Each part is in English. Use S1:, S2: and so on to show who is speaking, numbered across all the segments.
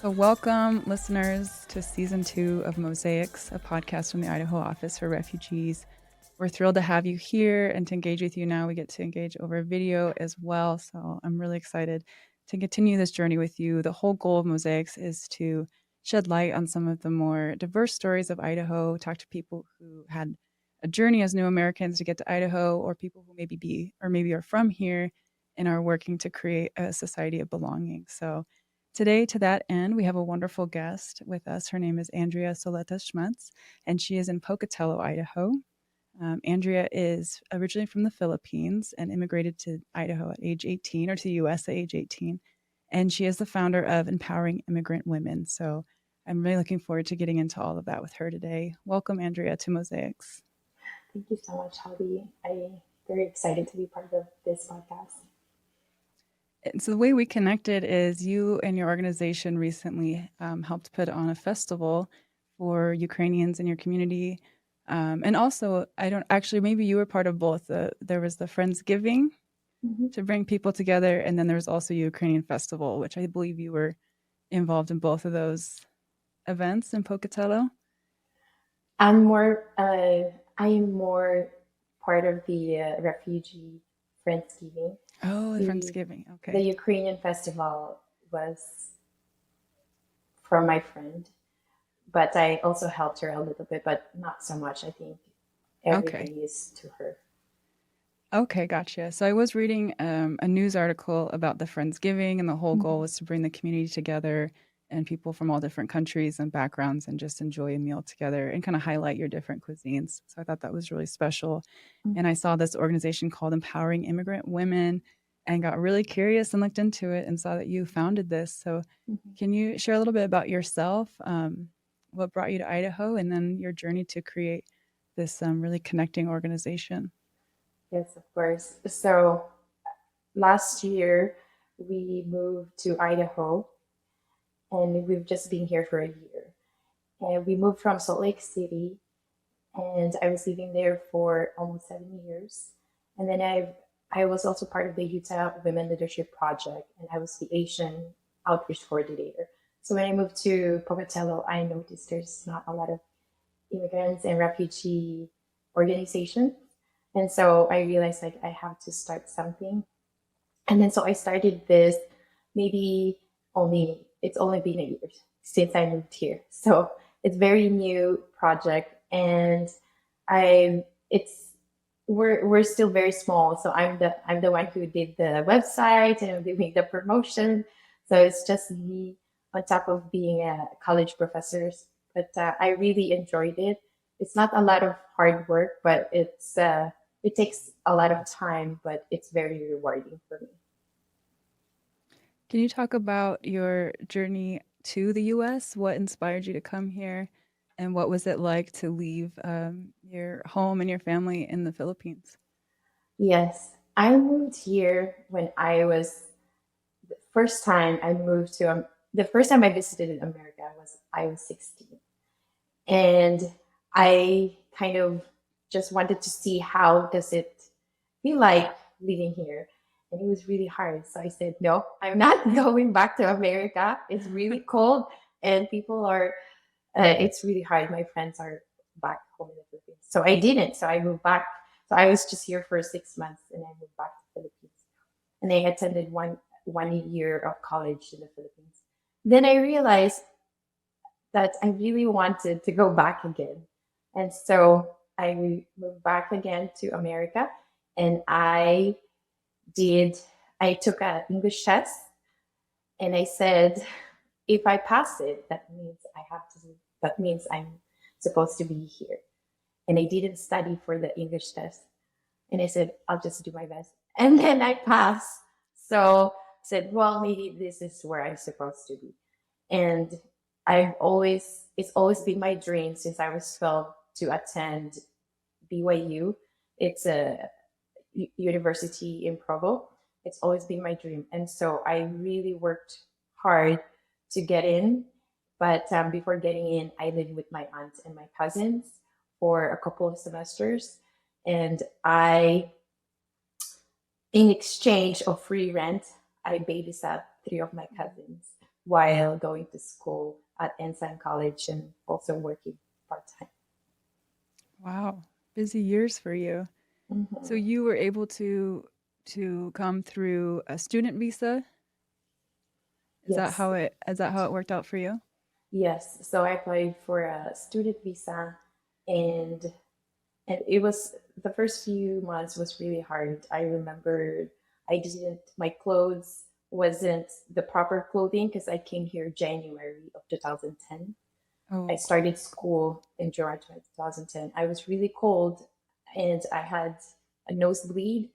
S1: So, welcome, listeners, to season 2 of Mosaics, a podcast from the Idaho Office for Refugees. We're thrilled to have you here and to engage with you now. We get to engage over video as well. So, I'm really excited to continue this journey with you. The whole goal of Mosaics is to shed light on some of the more diverse stories of Idaho, talk to people who had a journey as new Americans to get to Idaho, or people who maybe are from here and are working to create a society of belonging. So, today, to that end, we have a wonderful guest with us. Her name is Andrea Soleta Schmutz, and she is in Pocatello, Idaho. Andrea is originally from the Philippines and immigrated to Idaho at age 18, or to the US at age 18. And she is the founder of Empowering Immigrant Women. So I'm really looking forward to getting into all of that with her today. Welcome, Andrea, to Mosaics.
S2: Thank you so much, Holly. I'm very excited to be part of this podcast.
S1: And so the way we connected is you and your organization recently helped put on a festival for Ukrainians in your community. And also, I don't actually, maybe you were part of both. There was the Friendsgiving
S2: Mhm.
S1: to bring people together, and then there was also Ukrainian festival, which I believe you were involved in both of those events in Pocatello.
S2: I'm more, I am more part of the refugee Friendsgiving.
S1: Oh, the
S2: The
S1: Friendsgiving.
S2: the
S1: Okay.
S2: Ukrainian festival was for my friend, but I also helped her a little bit, but not so much. I think
S1: Okay.
S2: everything is to her.
S1: Okay, gotcha. So I was reading a news article about the Friendsgiving, and the whole goal
S2: Mhm.
S1: was to bring the community together and people from all different countries and backgrounds and just enjoy a meal together and kind of highlight your different cuisines. So I thought that was really special. And I saw this organization called Empowering Immigrant Women and got really curious and looked into it and saw that you founded this. So
S2: Mhm.
S1: can you share a little bit about yourself, what brought you to Idaho, and then your journey to create this really connecting organization?
S2: Yes, of course. So last year we moved to Idaho, and we've just been here for a year. And we moved from Salt Lake City, and I was living there for almost 7 years. And then I was also part of the Utah Women Leadership Project, and I was the Asian outreach coordinator. So when I moved to Pocatello, I noticed there's not a lot of immigrants and refugee organizations. And so I realized like I have to start something. And then so I started this maybe it's only been a year since I moved here. So it's very new project, and I it's we're still very small. So I'm the one who did the website and I'm doing the promotion. So it's just me on top of being a college professor. But I really enjoyed it. It's not a lot of hard work, but it takes a lot of time, but it's very rewarding for me.
S1: Can you talk about your journey to the US? What inspired you to come here? And what was it like to leave your home and your family in the Philippines?
S2: Yes, I moved here when the first time I visited America was I was 16. And I kind of just wanted to see how does it be like living here. And it was really hard. So I said, no, I'm not going back to America. It's really cold and it's really hard. My friends are back home in the Philippines. So I didn't. So I moved back. So I was just here for 6 months and I moved back to the Philippines. And I attended one year of college in the Philippines. Then I realized that I really wanted to go back again. And so I moved back again to America, and did, I took an English test, and I said, if I pass it, that means I'm supposed to be here. And I didn't study for the English test. And I said, I'll just do my best. And then I passed. So I said, well, maybe this is where I'm supposed to be. And it's always been my dream since I was 12 to attend BYU. It's a university in Provo. It's always been my dream. And so I really worked hard to get in. But before getting in, I lived with my aunt and my cousins for a couple of semesters. And in exchange of free rent, I babysat three of my cousins while going to school at Ensign College and also working part-time.
S1: Wow, busy years for you. So
S2: Mhm.
S1: you were able to come through a student visa?
S2: Yes,
S1: Is that how it worked out for you?
S2: yes. So I applied for a student visa, and it was the first few months was really hard. I remember I didn't my clothes wasn't the proper clothing because I came here January of 2010. I
S1: Oh,
S2: started school in July 2010. I was really cold and I had a nosebleed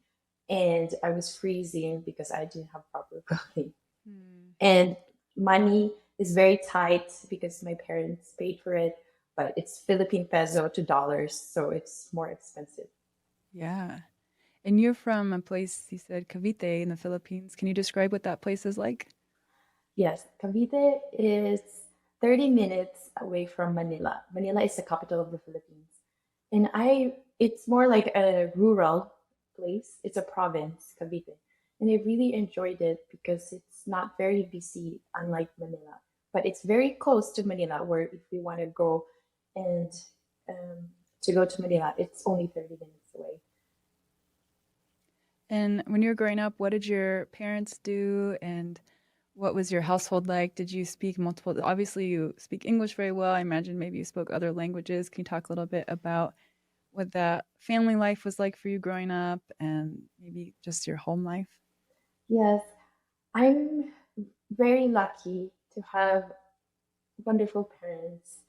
S2: and I was freezing because I didn't have proper clothing.
S1: hmm.
S2: And money is very tight because my parents paid for it, but it's Philippine peso to dollars, so it's more expensive.
S1: Yeah. And you're from a place you said Cavite in the Philippines. Can you describe what that place is like?
S2: Yes, Cavite is 30 minutes away from Manila. Manila is the capital of the Philippines. And it's more like a rural place. It's a province, Cavite. And I really enjoyed it because it's not very busy, unlike Manila. But it's very close to Manila, where if we want to go and um, to go to Manila, it's only 30 minutes away.
S1: And when you were growing up, what did your parents do and what was your household like? Did you speak multiple obviously you speak English very well. I imagine maybe you spoke other languages. Can you talk a little bit about what that family life was like for you growing up and maybe just your home life?
S2: Yes, I'm very lucky to have wonderful parents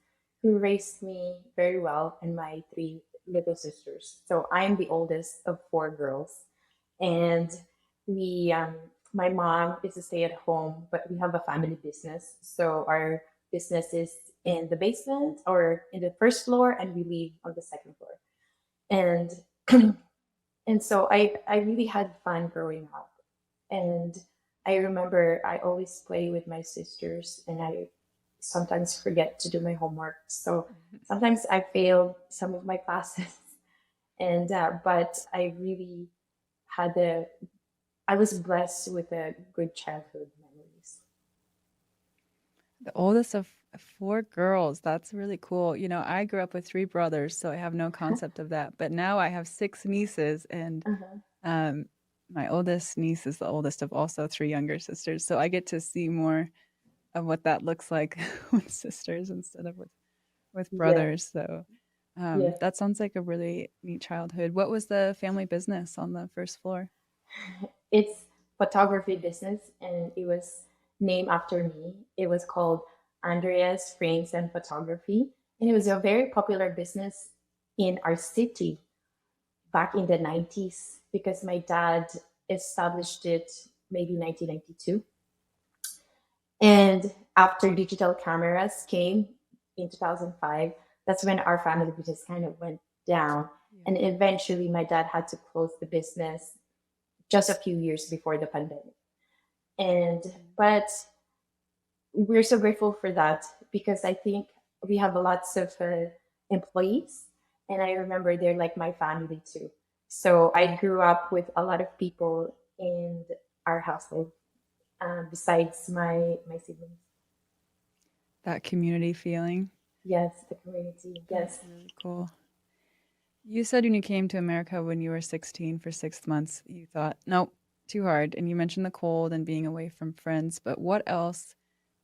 S2: who raised me very well and my three little sisters. So I'm the oldest of four girls, and we, my mom is a stay at home, but we have a family business. So our business is in the basement or in the first floor, and we live on the second floor. And and so I really had fun growing up. And I remember I always play with my sisters, and I sometimes forget to do my homework. So sometimes I failed some of my classes, and but I really had a I was blessed with a good childhood memories.
S1: The oldest of four girls. That's really cool. You know, I grew up with three brothers, so I have no concept of that. But now I have six nieces, and
S2: Uh-huh.
S1: um, my oldest niece is the oldest of also three younger sisters. So I get to see more of what that looks like with sisters instead of with
S2: Yes,
S1: brothers. So
S2: yes.
S1: that sounds like a really neat childhood. What was the family business on the first floor?
S2: It's photography business, and it was named after me. It was called Andrea's Frames and Photography, and it was a very popular business in our city back in the 90s because my dad established it maybe 1992. And after digital cameras came in 2005, that's when our family business kind of went down.
S1: Yeah.
S2: And eventually, my dad had to close the business just a few years before the pandemic. And but we're so grateful for that because I think we have lots of employees, and I remember they're like my family too. So I grew up with a lot of people in our household besides my siblings.
S1: That community feeling.
S2: Yes, the community.
S1: That's
S2: Yes.
S1: really cool. You said when you came to America when you were 16 for 6 months, you thought, nope, too hard. And you mentioned the cold and being away from friends, but what else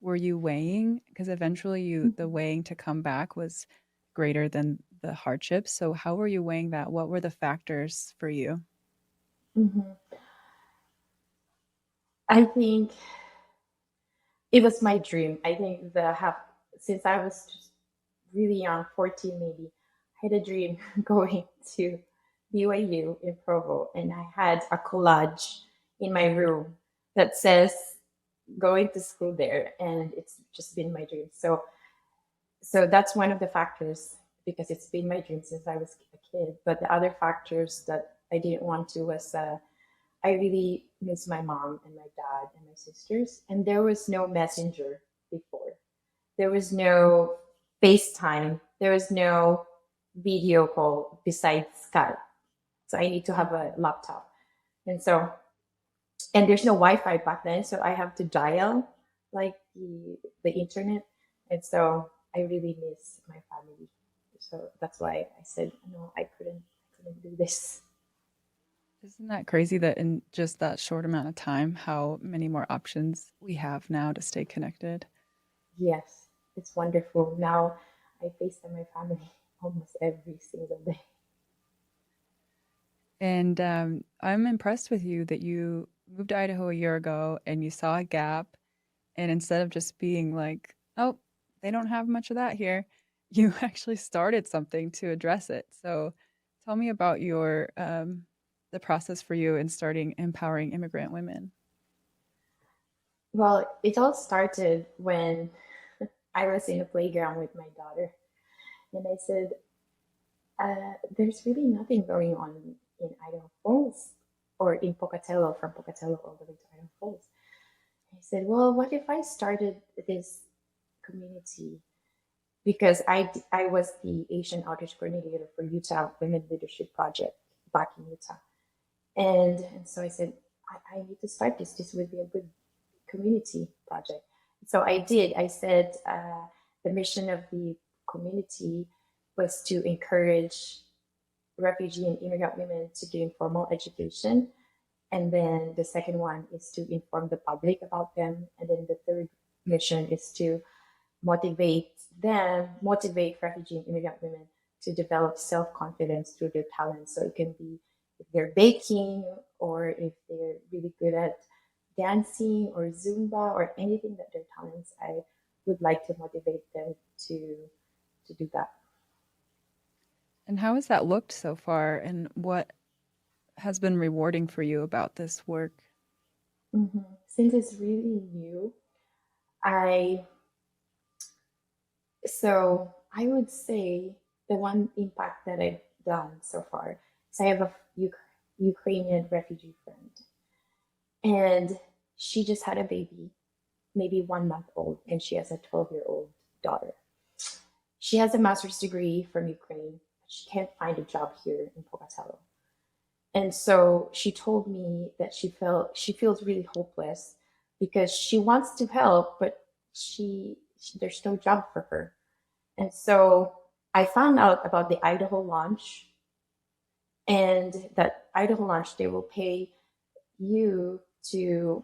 S1: were you weighing? Because eventually the weighing to come back was greater than the hardships. So how were you weighing that? What were the factors for you?
S2: Hmm. I think it was my dream. I think the have since I was really young, 14 maybe, I had a dream going to BYU in Provo, and I had a collage in my room that says going to school there, and it's just been my dream. So that's one of the factors because it's been my dream since I was a kid. But the other factors that I didn't want to was I really miss my mom and my dad and my sisters, and there was no messenger before. There was no FaceTime. There was no video call besides Skype. So I need to have a laptop. And so, and there's no Wi Fi back then. So I have to dial. like the internet, and so I really miss my family. So that's why I said no, I couldn't do this.
S1: Isn't that crazy that in just that short amount of time, how many more options we have now to stay connected?
S2: Yes, it's wonderful. Now I FaceTime my family almost every single day.
S1: And I'm impressed with you that you moved to Idaho a year ago and you saw a gap. And instead of just being like, oh, they don't have much of that here, you actually started something to address it. So tell me about the process for you in starting Empowering Immigrant Women.
S2: Well, it all started when I was in a playground with my daughter, and I said, "There's really nothing going on in Idaho Falls or in Pocatello, from Pocatello all the way to Idaho Falls." I said, "Well, what if I started this community?" Because I was the Asian outreach coordinator for Utah Women Leadership Project back in Utah. And so I said, I need to start this. This would be a good community project. So I did. I said the mission of the community was to encourage refugee and immigrant women to gain formal education. And then the second one is to inform the public about them. And then the third mission is to motivate refugee and immigrant women to develop self-confidence through their talents. So it can be if they're baking or if they're really good at dancing or Zumba or anything that their talents, I would like to motivate them to do that.
S1: And how has that looked so far? And what has been rewarding for you about this work?
S2: Since it's really new, I so I would say the one impact that I've done so far is I have a Ukrainian refugee friend, and she just had a baby, maybe 1 month old, and she has a 12-year-old daughter. She has a master's degree from Ukraine. She can't find a job here in Pocatello. And so she told me that she feels really hopeless because she wants to help, but there's no job for her. And so I found out about the Idaho launch, and that Idaho launch they will pay you to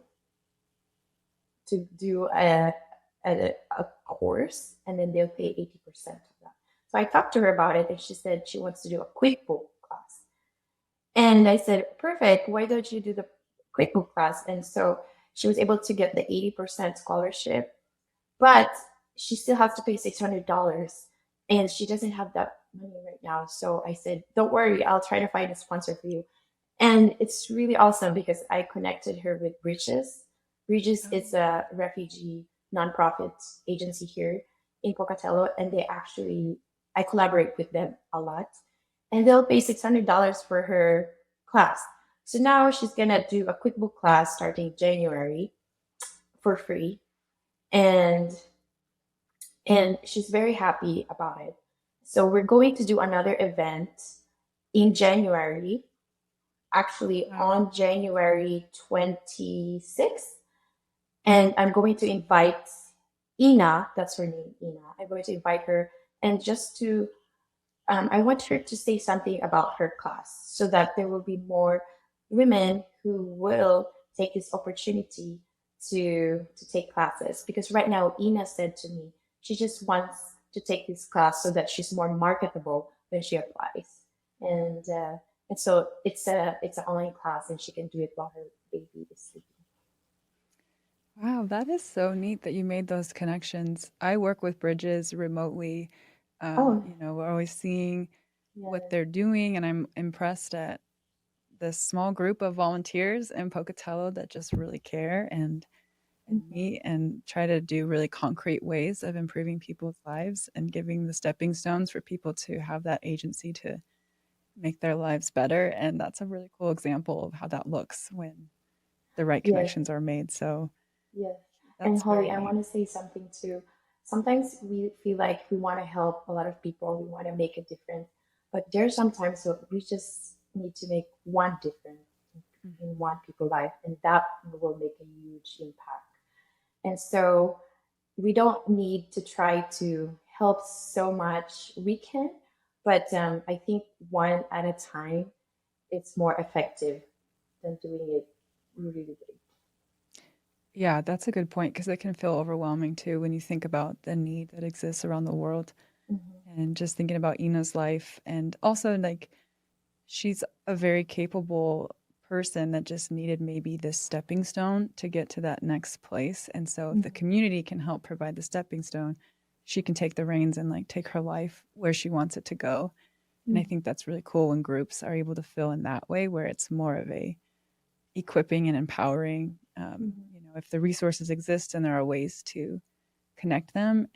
S2: do a course, and then they'll pay 80% of that. So I talked to her about it, and she said she wants to do a QuickBook class. And I said, perfect. Why don't you do the QuickBook class? And so she was able to get the 80% scholarship, but she still has to pay $600, and she doesn't have that money right now. So I said, don't worry, I'll try to find a sponsor for you. And it's really awesome because I connected her with Bridges. Bridges is a refugee nonprofit agency here in Pocatello, and I collaborate with them a lot. And they'll pay $600 for her class. So now she's gonna do a QuickBook class starting January for free, and she's very happy about it. So we're going to do another event in January, actually
S1: Wow.
S2: on January 26th. And I'm going to invite Ina, that's her name, Ina. I'm going to invite her, and I want her to say something about her class so that there will be more women who will take this opportunity to take classes. Because right now, Ina said to me, she just wants to take this class so that she's more marketable when she applies. And so it's an online class, and she can do it while her baby is sleeping.
S1: Wow, that is so neat that you made those connections. I work with Bridges remotely.
S2: Oh,
S1: We're always seeing what
S2: yeah.
S1: they're doing, and I'm impressed at this small group of volunteers in Pocatello that just really care and
S2: Mhm.
S1: meet and try to do really concrete ways of improving people's lives and giving the stepping stones for people to have that agency to make their lives better. And that's a really cool example of how that looks when the right
S2: Yeah.
S1: connections are made. So
S2: Yeah. And
S1: that's
S2: Holly,
S1: very
S2: I
S1: neat.
S2: want to say something too. Sometimes we feel like we want to help a lot of people, we want to make a difference, but there's sometimes we just need to make one difference in one people's life, and that will make a huge impact. And so we don't need to try to help so much we can, but I think one at a time, it's more effective than doing it really big.
S1: Yeah, that's a good point because it can feel overwhelming too when you think about the need that exists around the world.
S2: Mhm.
S1: And just thinking about Ina's life, and also like she's a very capable person that just needed maybe this stepping stone to get to that next place. And so if the
S2: Mhm.
S1: community can help provide the stepping stone, she can take the reins and like take her life where she wants it to go. And I
S2: Mhm.
S1: think that's really cool when groups are able to feel in that way where it's more of a equipping and empowering.
S2: Mhm.
S1: If the resources exist and there are ways to connect them,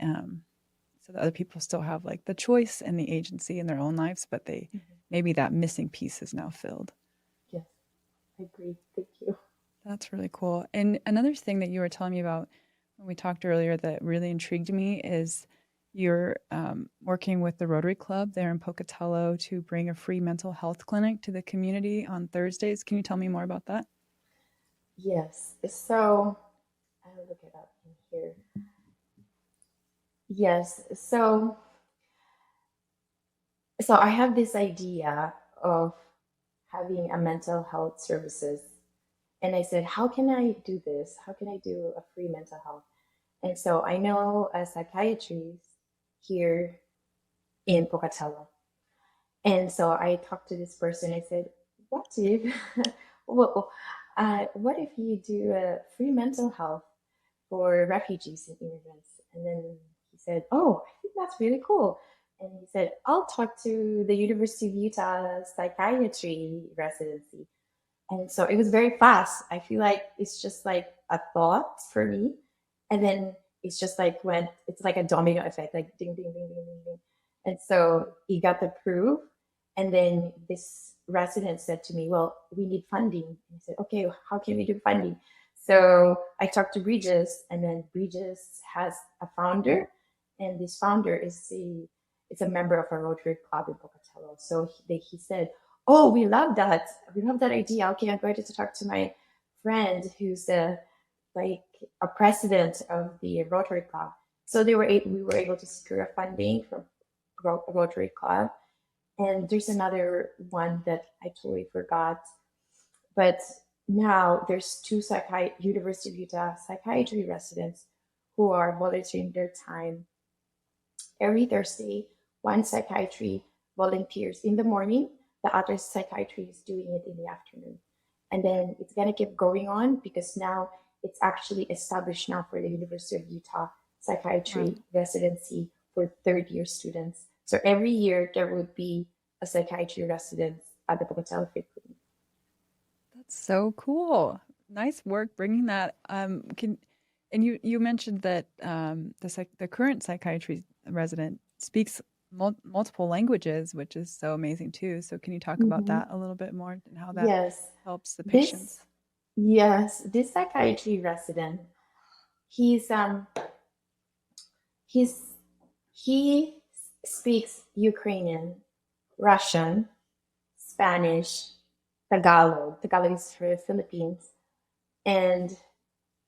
S1: so that other people still have like the choice and the agency in their own lives, but they
S2: Mhm.
S1: maybe that missing piece is now filled.
S2: Yes, I agree. Thank you.
S1: That's really cool. And another thing that you were telling me about when we talked earlier that really intrigued me is you're working with the Rotary Club there in Pocatello to bring a free mental health clinic to the community on Thursdays. Can you tell me more about that?
S2: Yes. So I'll look it up in here. Yes. So I have this idea of having a mental health services. And I said, how can I do this? How can I do a free mental health? And so I know a psychiatrist here in Pocatello. And so I talked to this person. I said, what if, well, what if you do a free mental health for refugees and immigrants? And then he said, oh, I think that's really cool. And he said, I'll talk to the University of Utah psychiatry residency. And so it was very fast. I feel like it's just like a thought for me. And then it's just like when it's like a domino effect, like ding, ding, ding, ding, ding, ding. And so he got the proof. And then this resident said to me, well, we need funding. And I said, okay, how can we do funding? So I talked to Regis, and then Regis has a founder. And this founder is a member of a Rotary Club in Pocatello. So he said, oh, we love that. We love that idea. Okay, I'm going to talk to my friend who's like a president of the Rotary Club. So we were able to secure funding from Rotary Club. And there's another one that I totally forgot. But now there's two University of Utah psychiatry residents who are volunteering their time every Thursday. One psychiatry volunteers in the morning, the other psychiatry is doing it in the afternoon. And then it's going to keep going on because now it's actually established now for the University of Utah
S1: Wow.
S2: psychiatry residency for third year students. So every year there would be a psychiatry resident at the Pocatello Fit Clinic.
S1: That's so cool. Nice work bringing that. Can and you mentioned that the current psychiatry resident speaks multiple languages, which is so amazing too. So can you talk about
S2: Mm-hmm.
S1: that a little bit more and how that
S2: Yes,
S1: helps the
S2: this
S1: patients?
S2: this psychiatry resident, he's he's he speaks Ukrainian, Russian, Spanish, Tagalog. Tagalog is for the Philippines, and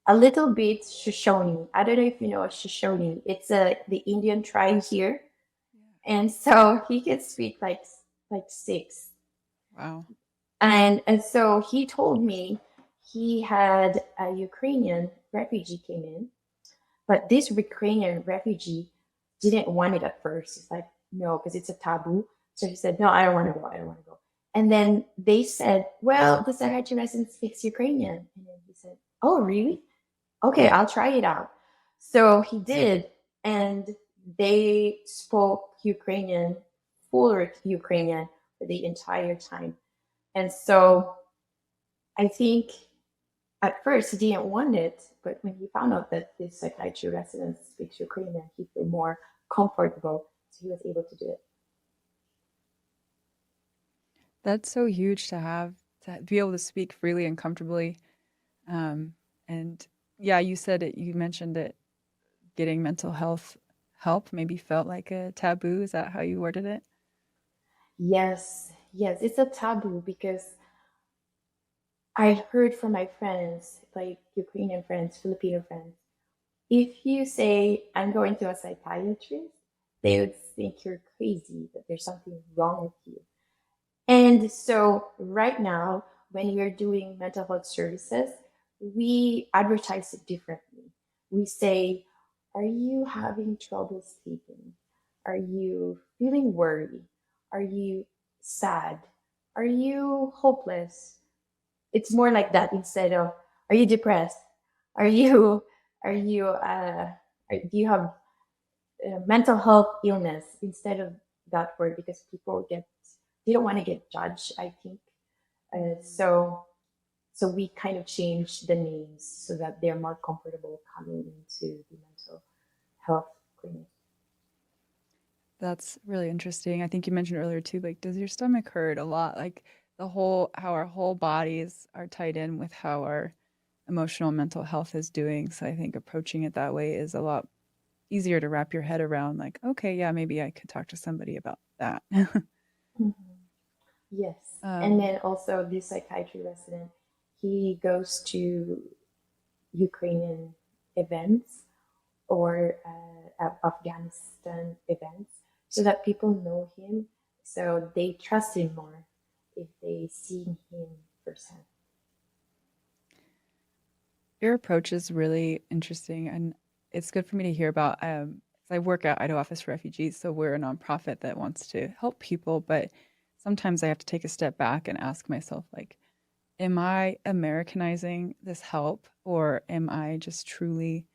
S2: a little bit Shoshone. I don't know if you know Shoshone. It's the Indian tribe here,
S1: Yeah.
S2: and so he can speak like six.
S1: Wow.
S2: And so he told me he had a Ukrainian refugee came in, but this Ukrainian refugee didn't want it at first. He's like, no, because it's a taboo. So he said, no, I don't want to go. I don't want to go. And then they said, well, the psychiatry resident speaks Ukrainian. And then he said, oh, really? Okay, I'll try it out. So he did. And they spoke Ukrainian, full Ukrainian for the entire time. And so I think at first he didn't want it, but when he found out that this psychiatry resident speaks Ukrainian, he felt more comfortable, so he was able to do it.
S1: That's so huge to have to be able to speak freely and comfortably. And yeah, you said it, you mentioned it getting mental health help maybe felt like a taboo. Is that how you worded it?
S2: Yes, yes, it's a taboo because I heard from my friends, like Ukrainian friends, Filipino friends, if you say, I'm going to a psychiatrist, they would think you're crazy, that there's something wrong with you. And so, right now, when we're doing mental health services, we advertise it differently. We say, are you having trouble sleeping? Are you feeling worried? Are you sad? Are you hopeless? It's more like that instead of, are you depressed? Are you, are you, do you have mental health illness instead of that word, because people get, they don't want to get judged, I think. So we kind of change the names so that they're more comfortable coming into the mental health clinic.
S1: That's really interesting. I think you mentioned earlier too, like, does your stomach hurt a lot? Like the whole, how our whole bodies are tied in with how our emotional and mental health is doing. So I think approaching it that way is a lot easier to wrap your head around. Like, okay, yeah, maybe I could talk to somebody about that.
S2: Mhm. Yes. And
S1: um,
S2: then also this psychiatry resident, he goes to Ukrainian events or Afghanistan events so that people know him, so they trust him more if they see him firsthand.
S1: your approach is really interesting, and it's good for me to hear about. 'Cause I work at Idaho Office for Refugees, so we're a nonprofit that wants to help people, but sometimes I have to take a step back and ask myself, like, am I Americanizing this help, or am I just truly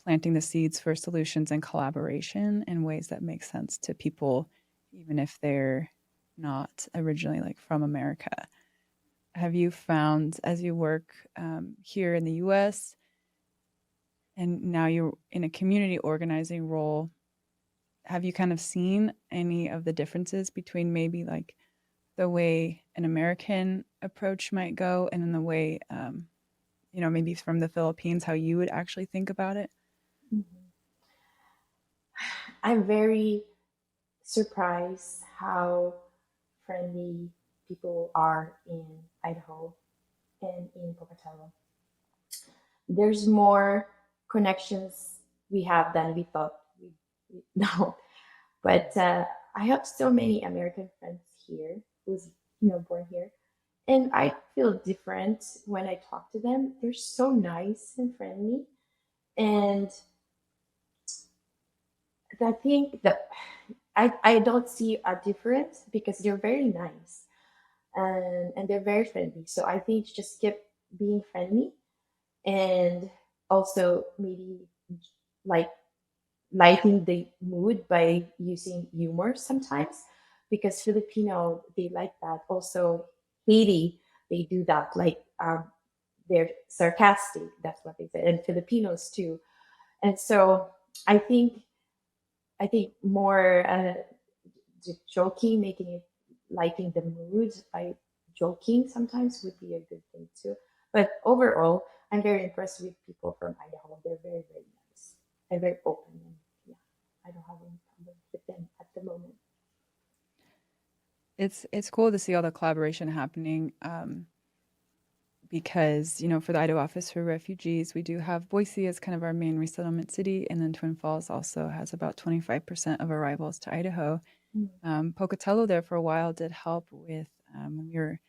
S1: planting the seeds for solutions and collaboration in ways that make sense to people, even if they're not originally like from America? Have you found as you work here in the US and now you're in a community organizing role, have you kind of seen any of the differences between maybe like the way an American approach might go and in the way, maybe from the Philippines, how you would actually think about it?
S2: Mhm. I'm very surprised how friendly people are in Idaho and in Pocatello. There's more connections we have than we thought we know. But I have so many American friends here who's born here, and I feel different when I talk to them. They're so nice and friendly, and I think that I don't see a difference because they're very nice and they're very friendly. So I think just keep being friendly and also maybe like lighten the mood by using humor sometimes, because Filipino, they like that. Also Haiti, they do that, like they're sarcastic, that's what they say, and Filipinos too. And so I think more joking, making it lighting the mood by joking sometimes would be a good thing too. But overall, I'm very impressed with people from Idaho. They're very, very nice and very open. And yeah, I don't have any problem with them at the moment.
S1: It's cool to see all the collaboration happening, because for the Idaho Office for Refugees, we do have Boise as kind of our main resettlement city, and then Twin Falls also has about 25% of arrivals to Idaho.
S2: Mm.
S1: Pocatello there for a while did help with when we were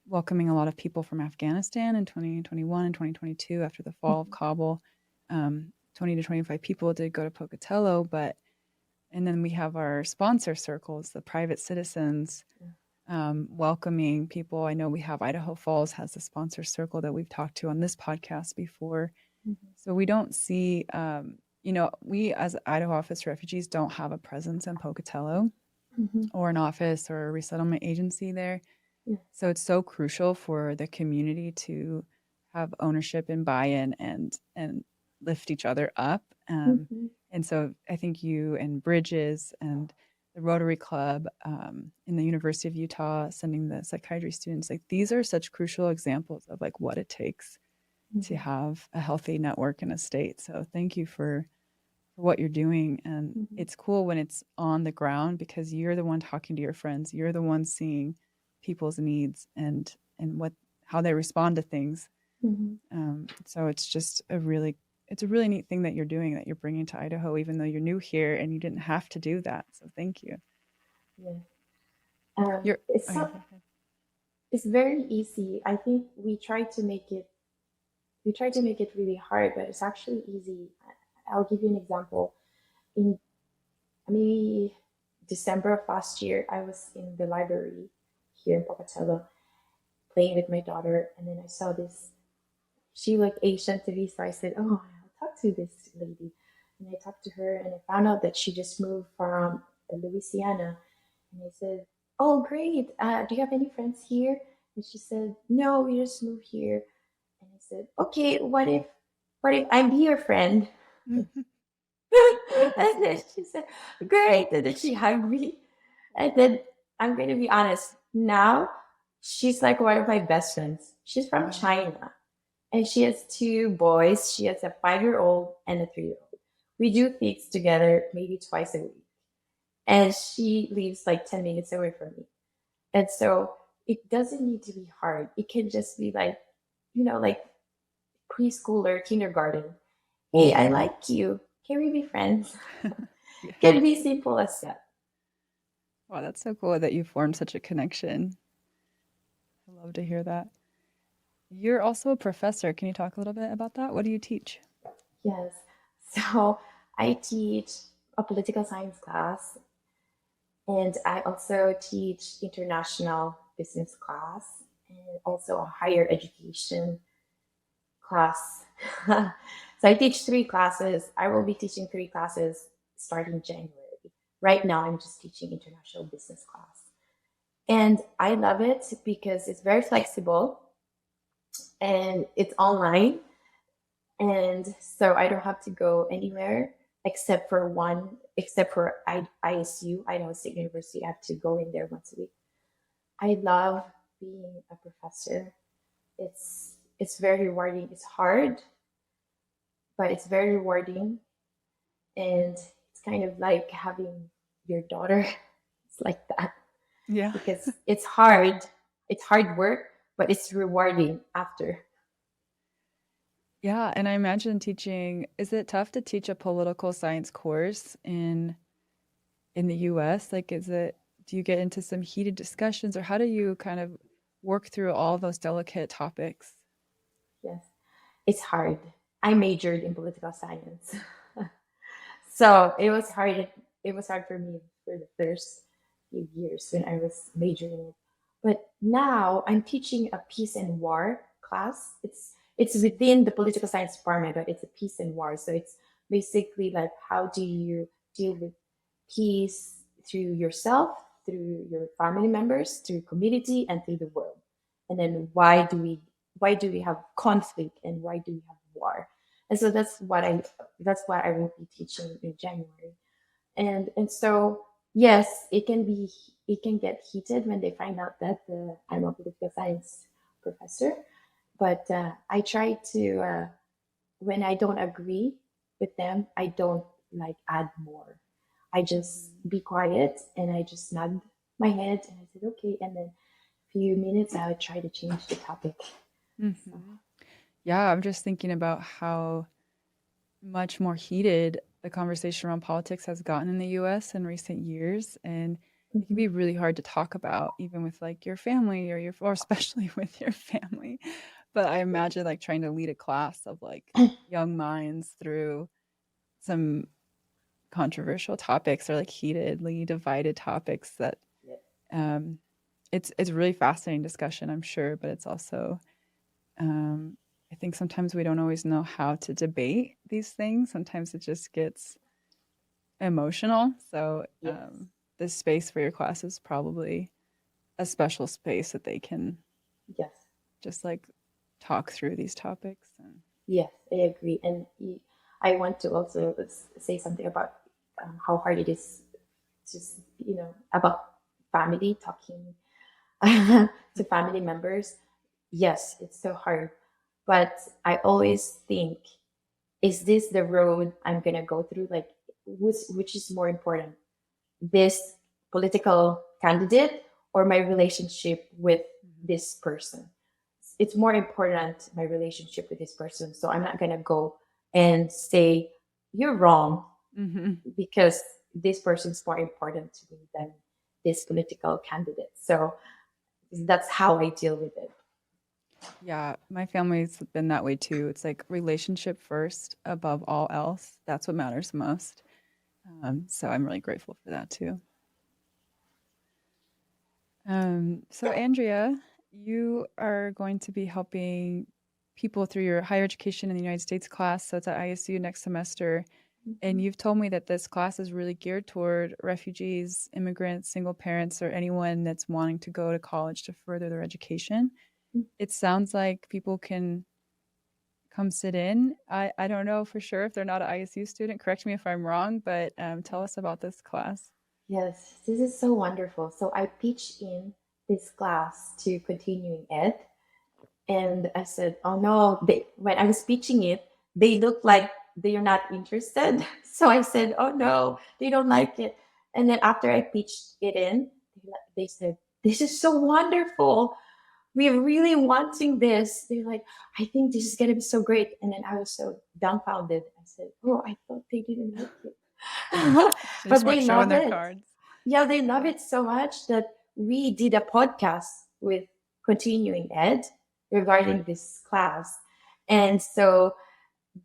S1: welcoming a lot of people from Afghanistan in 2021 and 2022 after the fall of Kabul. 20 to 25 people did go to Pocatello, and then we have our sponsor circles, the private citizens, welcoming people. I know we have Idaho Falls has a sponsor circle that we've talked to on this podcast before.
S2: Mhm.
S1: So we don't see, we as Idaho Office for Refugees don't have a presence in Pocatello
S2: Mhm.
S1: or an office or a resettlement agency there.
S2: Yeah.
S1: So it's so crucial for the community to have ownership and buy-in and lift each other up.
S2: Mhm.
S1: And so I think you and Bridges and the Rotary Club in the University of Utah sending the psychiatry students, like these are such crucial examples of like what it takes to
S2: Mhm.
S1: have a healthy network in a state. So thank you for what you're doing. And
S2: Mhm.
S1: it's cool when it's on the ground because you're the one talking to your friends. You're the one seeing people's needs and what how they respond to things.
S2: Mhm.
S1: So it's just a really it's a really neat thing that you're doing, that you're bringing to Idaho, even though you're new here and you didn't have to do that. So thank you.
S2: Yeah.
S1: You're
S2: It's
S1: oh yeah,
S2: so,
S1: go ahead.
S2: it's very easy. I think we try to make it really hard, but it's actually easy. I'll give you an example. In maybe December of last year, I was in the library here in Pocatello playing with my daughter, and then I saw this. She looked Asian to me, so I said, "Oh, I'll talk to this lady." And I talked to her, and I found out that she just moved from Louisiana. And I said, "Oh, great! Do you have any friends here?" And she said, "No, we just moved here." And I said, "Okay, what if I'm your friend?" And then she said, "Great!" And then she hugged me. And then I'm going to be honest. Now she's like one of my best friends. She's from
S1: Wow.
S2: China, and she has two boys. She has a 5-year-old and a 3-year-old. We do things together maybe twice a week, and she lives like 10 minutes away from me. And so it doesn't need to be hard. It can just be like, like preschooler, kindergarten. Hey, I like you. Can we be friends?
S1: Yeah.
S2: Can be simple as that.
S1: Wow, that's so cool that you formed such a connection. I love to hear that. You're also a professor. Can you talk a little bit about that? What do you teach?
S2: Yes. So I teach a political science class, and I also teach international business class and also a higher education class. So I teach 3 classes. I will be teaching 3 classes starting January. Right now, I'm just teaching international business class. And I love it because it's very flexible and it's online. And so I don't have to go anywhere except for ISU, Idaho State University. I have to go in there once a week. I love being a professor. It's very rewarding. It's hard, but it's very rewarding, and it's kind of like having your daughter. It's like that
S1: Yeah.
S2: because it's hard. It's hard work, but it's rewarding after.
S1: Yeah, and I imagine teaching, is it tough to teach a political science course in the US? Like, do you get into some heated discussions, or how do you kind of work through all those delicate topics?
S2: Yes, it's hard. I majored in political science, so it was hard. It was hard for me for the first few years when I was majoring in it. But now I'm teaching a peace and war class. It's within the political science department, but it's a peace and war. So it's basically like how do you deal with peace through yourself, through your family members, through community, and through the world. And then why do we have conflict and why do we have war? And so that's what I will be teaching in January. And so yes, it can get heated when they find out that I'm a political science professor. But I try to when I don't agree with them, I don't like add more. I just
S1: Mhm.
S2: be quiet and I just nod my head and I said okay, and then a few minutes I would try to change the topic. So
S1: Mhm. Yeah, I'm just thinking about how much more heated the conversation around politics has gotten in the US in recent years, and it can
S2: mhm.
S1: be really hard to talk about even with like your family or especially with your family. But I imagine like trying to lead a class of like young minds through some controversial topics or like heatedly divided topics that
S2: Yeah.
S1: um it's a really fascinating discussion, I'm sure, but it's also um I think sometimes we don't always know how to debate these things. Sometimes it just gets emotional. So,
S2: Yes.
S1: this space for your class is probably a special space that they can
S2: Yes.
S1: just like talk through these topics. And
S2: Yes, I agree. And I want to also say something about how hard it is just about family talking to family members. Yes, it's so hard, but I always think, is this the road I'm gonna go through? Like, which is more important, this political candidate or my relationship with
S1: Mhm.
S2: this person? It's more important my relationship with this person, so I'm not gonna go and say, you're wrong
S1: Hmm.
S2: because this person's more important to me than this political candidate. So that's how I deal with it.
S1: Yeah, my family's been that way too. It's like relationship first above all else. That's what matters most. So I'm really grateful for that too. So Andrea, you are going to be helping people through your higher education in the United States class. So it's at ISU next semester. And
S2: Mhm.
S1: you've told me that this class is really geared toward refugees, immigrants, single parents, or anyone that's wanting to go to college to further their education. It sounds like people can come sit in. I don't know for sure if they're not an ISU student. Correct me if I'm wrong, but tell us about this class.
S2: Yes, this is so wonderful. So I pitched in this class to continuing ed, and I said, "Oh no!" When I was pitching it, they looked like they are not interested. So I said, "Oh no, they don't like it." And then after I pitched it in, they said, "This is so wonderful. We're really wanting this." They're like, "I think this is gonna be so great." And then I was so dumbfounded. I said, "Oh, I thought they didn't like it."
S1: They just
S2: But
S1: weren't
S2: they
S1: showing
S2: love
S1: their
S2: it.
S1: cards.
S2: Yeah, they love it so much that we did a podcast with continuing ed regarding this class. And so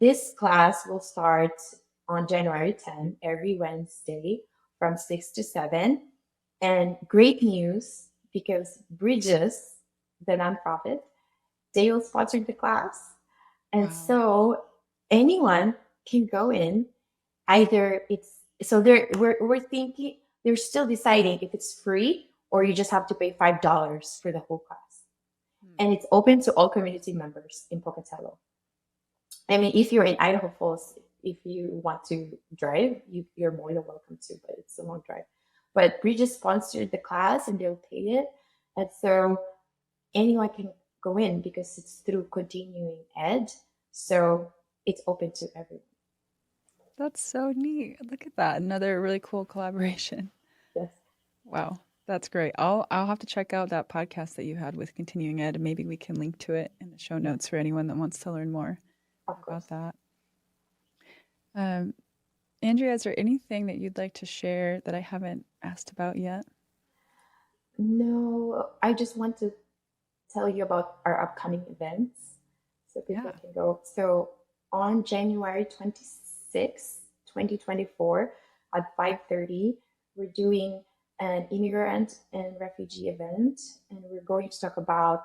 S2: this class will start on January 10 every Wednesday from 6 to 7. And great news because Bridges, the nonprofit, they will sponsor the class. And
S1: Wow.
S2: so anyone can go in. Either it's so we're thinking they're still deciding if it's free or you just have to pay $5 for the whole class.
S1: Hmm.
S2: And it's open to all community members in Pocatello. I mean, if you're in Idaho Falls, if you want to drive, you're more than welcome to, but it's a long drive. But we just sponsored the class and they'll pay it. And so anyone can go in because it's through continuing ed. So it's open to everyone.
S1: That's so neat. Look at that. Another really cool collaboration.
S2: Yes,
S1: Wow. That's great. I'll have to check out that podcast that you had with Continuing Ed, and maybe we can link to it in the show
S2: yes,
S1: notes for anyone that wants to learn more
S2: of
S1: about
S2: course.
S1: that. Um, Andrea, is there anything that you'd like to share that I haven't asked about yet?
S2: No, I just want to tell you about our upcoming events so people
S1: Yeah.
S2: can go. So on January 26th, 2024 at 5:30, we're doing an immigrant and refugee event and we're going to talk about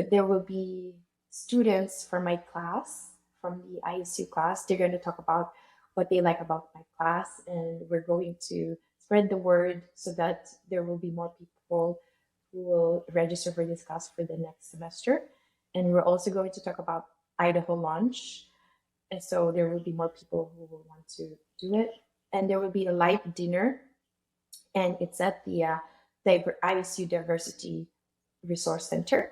S2: there will be students from my class, from the ISU class. They're going to talk about what they like about my class, and we're going to spread the word so that there will be more people who will register for this class for the next semester. And we're also going to talk about Idaho launch. And so there will be more people who will want to do it. And there will be a live dinner, and it's at the ISU Diversity Resource Center.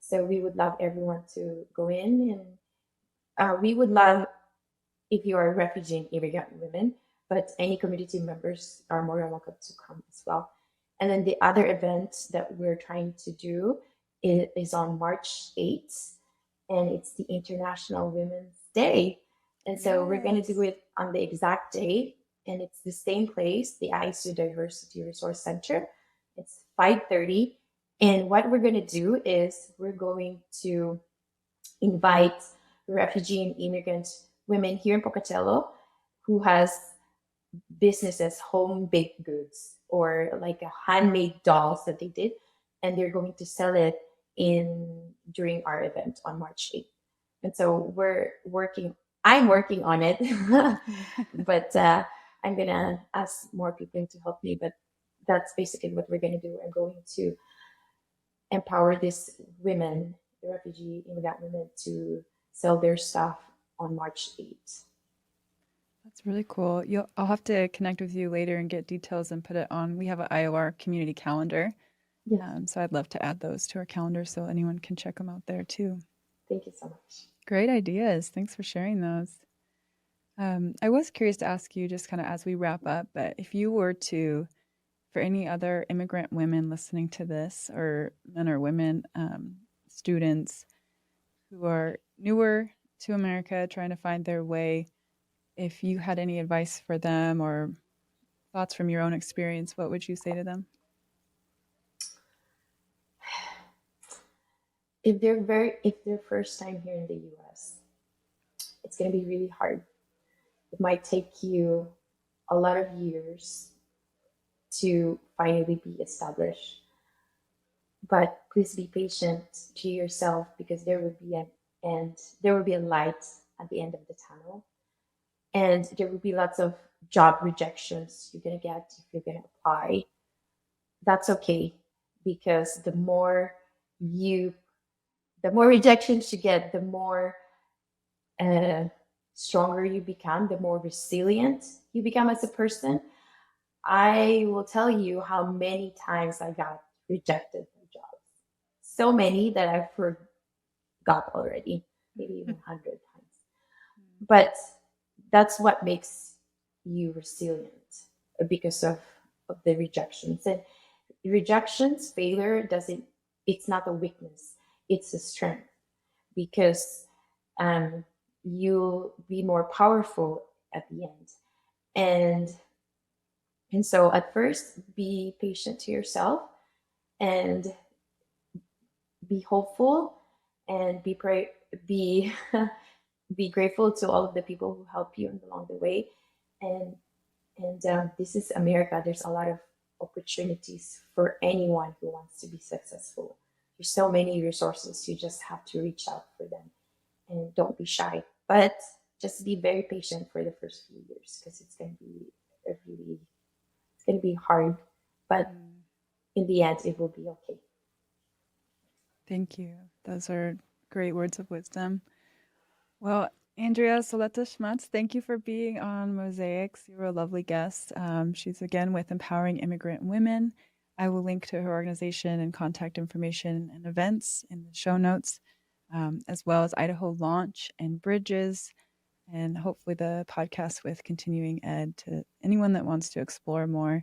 S2: So we would love everyone to go in, and we would love if you are a refugee and immigrant women, but any community members are more than welcome to come as well. And then the other event that we're trying to do is on March 8th, and it's the International Women's Day. And so we're going to do
S1: Yes.
S2: it on the exact day, and it's the same place, the ISU Diversity Resource Center. It's 5:30, and what we're going to do is we're going to invite refugee and immigrant women here in Pocatello who has businesses, home baked goods, or like a handmade dolls that they did, and they're going to sell it in during our event on March 8th. And so I'm working on it, but I'm gonna ask more people to help me. But that's basically what we're gonna do. I'm going to empower these women, the refugee immigrant women, to sell their stuff on March 8th.
S1: That's really cool. I'll have to connect with you later and get details and put it on. We have an IOR community calendar.
S2: Yes,
S1: So I'd love to add those to our calendar so anyone can check them out there too.
S2: thank you so much.
S1: Great ideas. Thanks for sharing those. I was curious to ask you, just kind of as we wrap up, but if you were to, for any other immigrant women listening to this, or men or women, students who are newer to America, trying to find their way. If you had any advice for them or thoughts from your own experience, what would you say to them?
S2: If they're first time here in the US, it's going to be really hard. It might take you a lot of years to finally be established. But please be patient to yourself because there will be a light at the end of the tunnel. And there will be lots of job rejections you're gonna get if you're gonna apply. That's okay because you the more rejections you get, the more uh, stronger you become, the more resilient you become as a person. I will tell you how many times I got rejected from jobs. So many that I forgot already, maybe even 100 times. But that's what makes you resilient because of the rejections. And rejections, failure doesn't, it's not a weakness, it's a strength because um, you'll be more powerful at the end. And and so at first, be patient to yourself and be hopeful and be be grateful to all of the people who help you along the way. And this is America. There's a lot of opportunities for anyone who wants to be successful. There's so many resources. You just have to reach out for them and don't be shy. But just be very patient for the first few years because it's going to be hard. But in the end, it will be okay.
S1: Thank you. Those are great words of wisdom. Well, Andrea Soleta Schmutz, thank you for being on Mosaics. You were a lovely guest. She's again with Empowering Immigrant Women. I will link to her organization and contact information and events in the show notes, as well as Idaho Launch and Bridges, and hopefully the podcast with Continuing Ed to anyone that wants to explore more.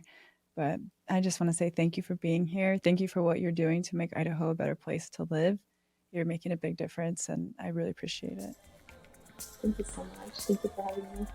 S1: But I just want to say thank you for being here. Thank you for what you're doing to make Idaho a better place to live. You're making a big difference, and I really appreciate it.
S2: Thank you so much. Thank you for having me.